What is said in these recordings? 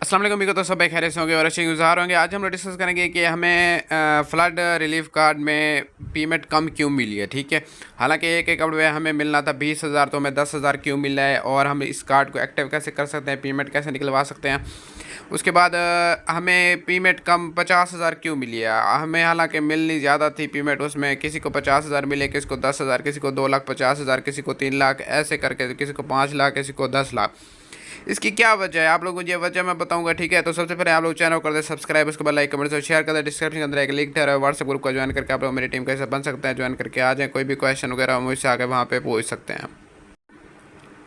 अस्सलाम वालेकुम। तो सब खैरियत से होंगे और अच्छे गुजार होंगे। आज हम लोग डिस्कस करेंगे कि हमें फ्लड रिलीफ कार्ड में पेमेंट कम क्यों मिली है। ठीक है, हालांकि एक एकड़ में हमें मिलना था 20,000, तो हमें 10,000 क्यों मिल रहा है और हम इस कार्ड को एक्टिव कैसे कर सकते हैं, पेमेंट कैसे निकलवा सकते हैं। उसके बाद हमें पेमेंट कम 50,000 क्यों मिली है। हमें हालांकि मिलनी ज़्यादा थी पेमेंट, उसमें किसी को 50,000 मिले, किसी को 10,000, किसी को 2,50,000, किसी को 3 लाख, ऐसे करके किसी को 5 लाख, किसी को 10 लाख। इसकी क्या वजह है, आप लोगों को ये वजह मैं बताऊंगा। ठीक है, तो सबसे पहले आप लोग चैनल कर दे सब्सक्राइब, उसके बाद लाइक कमेंट और शेयर कर दे। डिस्क्रिप्शन के अंदर एक लिंक है, व्हाट्सएप ग्रुप को ज्वाइन करके आप लोग मेरी टीम कैसे बन सकते हैं, ज्वाइन करके आ जाएँ। कोई भी क्वेश्चन वगैरह मुझसे आके वहाँ पे पूछ सकते हैं।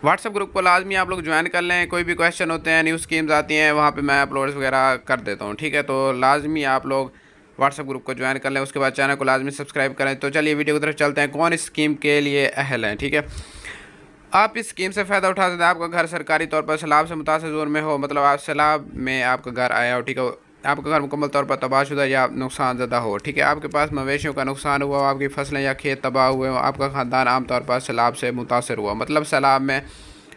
व्हाट्सएप ग्रुप को लाजमी आप लोग ज्वाइन कर लें। कोई भी क्वेश्चन होते हैं, न्यू स्कीम्स आती हैं, वहाँ पे मैं अपलोड्स वगैरह कर देता हूँ। ठीक है, तो लाजमी आप लोग व्हाट्सएप ग्रुप को ज्वाइन कर लें। उसके बाद चैनल को लाजमी सब्सक्राइब करें। तो चलिए वीडियो की तरफ चलते हैं, कौन इस स्कीम के लिए अहल हैं। ठीक है, आप इस स्कीम से फ़ायदा उठा सकते हैं। आपका घर सरकारी तौर पर सैलाब से मुतासर जोन में हो, मतलब आप सैलाब में आपका घर आया हो। ठीक है, आपका घर मुकम्मल तौर पर तबाहशुदा या नुकसान ज़दा हो। ठीक है, आपके पास मवेशियों का नुकसान हुआ हो, आपकी फसलें या खेत तबाह हुए हो, आपका ख़ानदान आमतौर पर सैलाब से मुतासर हुआ, मतलब सैलाब में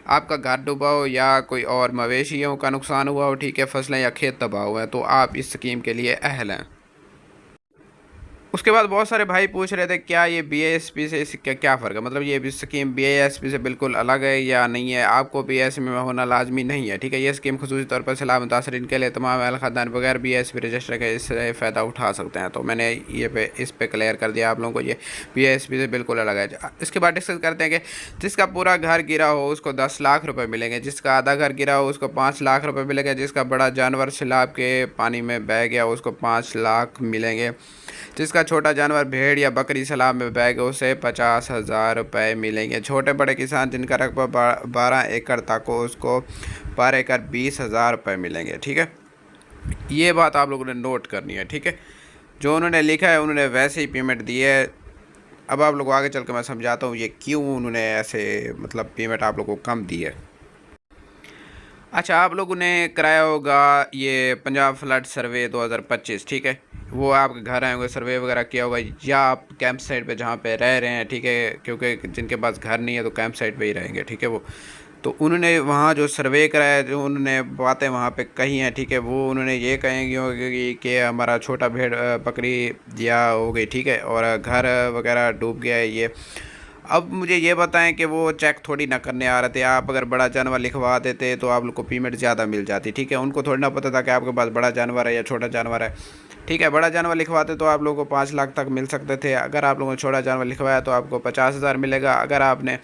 आपका घर डूबा हो या कोई और मवेशियों का नुकसान हुआ हो। ठीक है, फसलें या खेत तबाह हुए हैं, तो आप इस स्कीम के लिए अहल हैं। उसके बाद बहुत सारे भाई पूछ रहे थे क्या ये बीएएसपी से इसका क्या फ़र्क है, मतलब ये स्कीम बीएएसपी से बिल्कुल अलग है या नहीं है। आपको बीएएसपी में होना लाजमी नहीं है। ठीक है, ये स्कीम खुसूसी तौर पर सैलाब मुतासरीन के लिए तमाम अहल खानदान बगैर बीएएसपी रजिस्टर के इससे फ़ायदा उठा सकते हैं। तो मैंने इस पे क्लियर कर दिया आप लोगों को, ये बीएएसपी से बिल्कुल अलग है। इसके बाद डिस्कस करते हैं कि जिसका पूरा घर गिरा हो उसको 10 लाख रुपये मिलेंगे, जिसका आधा घर गिरा हो उसको 5 लाख रुपये मिलेंगे, जिसका बड़ा जानवर सैलाब के पानी में बह गया उसको 5 लाख मिलेंगे, जिसका छोटा जानवर भेड़ या बकरी सैलाब में बह गया उसे 50,000 रुपये मिलेंगे। छोटे बड़े किसान जिनका रकबा 12 एकड़ तक हो उसको पर एकड़ 20,000 रुपये मिलेंगे। ठीक है, ये बात आप लोगों ने नोट करनी है। ठीक है, जो उन्होंने लिखा है उन्होंने वैसे ही पेमेंट दी है। अब आप लोगों को आगे चल के मैं समझाता हूँ ये क्यों उन्होंने ऐसे मतलब पेमेंट आप लोगों को कम दी है। अच्छा, आप लोगों ने कराया होगा ये पंजाब फ्लड सर्वे 2025। ठीक है, वो आपके घर आए होंगे, सर्वे वगैरह किया होगा, या आप कैंप साइट पे जहाँ पे रह रहे हैं। ठीक है, क्योंकि जिनके पास घर नहीं है तो कैंप साइट पे ही रहेंगे। ठीक है, वो तो उन्होंने वहाँ जो सर्वे कराया, जो उन्होंने बातें वहाँ पे कही हैं। ठीक है, वो उन्होंने ये कहेंगी होगी कि हमारा छोटा भेड़ बकरी या हो गई। ठीक है, और घर वगैरह डूब गया है ये। अब मुझे ये बताएं कि वो चेक थोड़ी ना करने आ रहे थे। आप अगर बड़ा जानवर लिखवा देते तो आप लोग को पेमेंट ज़्यादा मिल जाती। ठीक है, उनको थोड़ी ना पता था कि आपके पास बड़ा जानवर है या छोटा जानवर है। ठीक है, बड़ा जानवर लिखवाते तो आप लोगों को 5 लाख तक मिल सकते थे। अगर आप लोगों ने छोटा जानवर लिखवाया तो आपको 50,000 मिलेगा। अगर आपने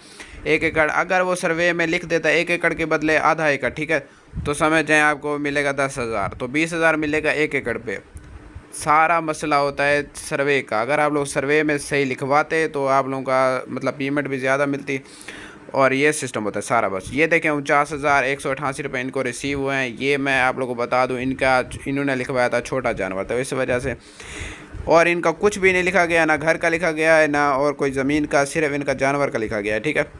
1 एकड़, अगर वो सर्वे में लिख देता 1 एकड़ के बदले आधा एकड़, ठीक है, तो समझ जाएँ आपको मिलेगा 10,000, तो 20,000 मिलेगा 1 एकड़ पे। सारा मसला होता है सर्वे का। अगर आप लोग सर्वे में सही लिखवाते तो आप लोगों का मतलब पेमेंट भी ज़्यादा मिलती, और ये सिस्टम होता है सारा। बस ये देखें 49,188 रुपये इनको रिसीव हुए हैं। ये मैं आप लोगों को बता दूं, इन्होंने लिखवाया था छोटा जानवर, तो इस वजह से, और इनका कुछ भी नहीं लिखा गया, ना घर का लिखा गया है ना और कोई ज़मीन का, सिर्फ इनका जानवर का लिखा गया है। ठीक है,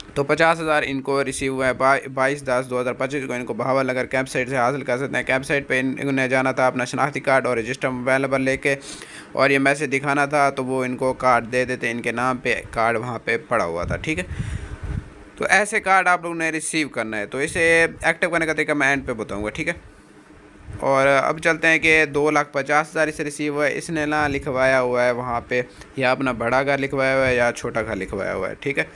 तो 50,000 इनको रिसीव हुआ है। 22/10/2025 को इनको बहावलनगर कैंप साइट से हासिल कर सकते हैं। कैंप साइट पे इन्हें जाना था अपना शनाख्ती कार्ड और रजिस्टर मोबाइल नंबर लेके, और ये मैसेज दिखाना था, तो वो इनको कार्ड दे देते। इनके नाम पे कार्ड वहाँ पे पड़ा हुआ था। ठीक है, तो ऐसे कार्ड आप लोगों ने रिसीव करना है। तो इसे एक्टिव करने का तरीका मैं एंड पे बताऊँगा। ठीक है, और अब चलते हैं कि 2,50,000 इसे रिसीव हुआ है। इसने ना लिखवाया हुआ है वहाँ पे या अपना बड़ा घर लिखवाया हुआ है या छोटा घर लिखवाया हुआ है। ठीक है,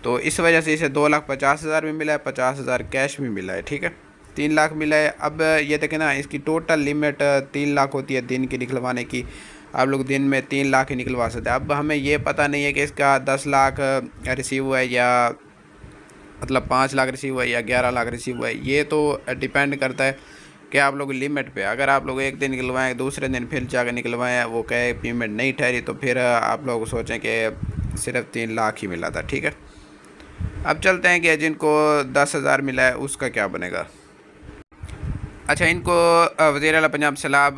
तो इस वजह से इसे 2,50,000 भी मिला है, 50,000 कैश भी मिला है। ठीक है, 3 लाख मिला है। अब ये देखें ना, इसकी टोटल लिमिट 3 लाख होती है दिन की निकलवाने की। आप लोग दिन में 3 लाख ही निकलवा सकते हैं। अब हमें ये पता नहीं है कि इसका 10 लाख रिसीव हुआ है या मतलब 5 लाख रिसीव हुआ है या 11 लाख रिसीव हुआ है। ये तो डिपेंड करता है कि आप लोग लिमिट पे, अगर आप लोग एक दिन निकलवाएं, दूसरे दिन फिर जाकर निकलवाएं, वो कहे पेमेंट नहीं ठहरी, तो फिर आप लोग सोचें कि सिर्फ 3 लाख ही मिला था। ठीक है, अब चलते हैं कि जिनको 10,000 मिला है उसका क्या बनेगा। अच्छा, इनको वज़ीर आला पंजाब सैलाब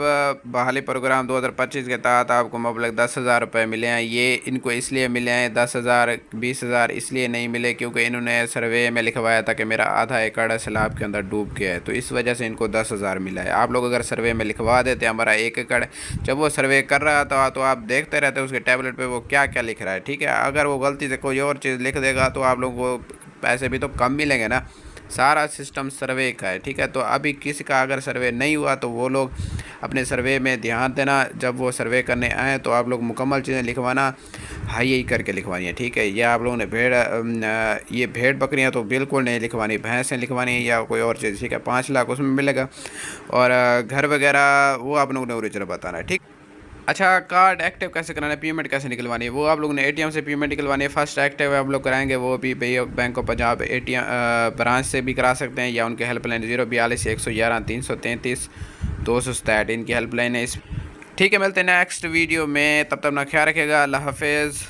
बहाली प्रोग्राम 2025 के तहत आपको मबलग 10,000 रुपये मिले हैं। ये इनको इसलिए मिले हैं 10,000, 20,000 इसलिए नहीं मिले क्योंकि इन्होंने सर्वे में लिखवाया था कि मेरा आधा एकड़ सैलाब के अंदर डूब गया है, तो इस वजह से इनको 10,000 मिला है। आप लोग अगर सर्वे में लिखवा देते हमारा 1 एकड़, जब वो सर्वे कर रहा था तो आप देखते रहते उसके टैबलेट पर वो क्या क्या लिख रहा है। ठीक है, अगर वो गलती से कोई और चीज़ लिख देगा तो आप लोगों को पैसे भी तो कम मिलेंगे ना। सारा सिस्टम सर्वे का है, ठीक है। तो अभी किसी का अगर सर्वे नहीं हुआ तो वो लोग अपने सर्वे में ध्यान देना। जब वो सर्वे करने आए तो आप लोग मुकम्मल चीज़ें लिखवाना, हाई करके लिखवानी है, ठीक है। या आप लोगों ने ये भेड़ बकरियां तो बिल्कुल नहीं लिखवानी, भैंसें लिखवानी है या कोई और चीज़, ठीक है। 5 लाख उसमें मिलेगा। और घर वगैरह वो आप लोगों ने ओरिजिनल बताना है, ठीक। अच्छा, कार्ड एक्टिव कैसे कराना है, पेमेंट कैसे निकलवानी है, वो आप लोगों ने एटीएम से पेमेंट निकलवानी है। फर्स्ट एक्टिव आप लोग कराएंगे वो भी bank of Punjab ATM branch से भी करा सकते हैं, या उनके हेल्पलाइन 042 111 333 267 इनकी हेल्पलाइन है इस, ठीक है। मिलते हैं नेक्स्ट वीडियो में, तब तक अपना ख्याल रखेगा। अल्लाह हाफिज़।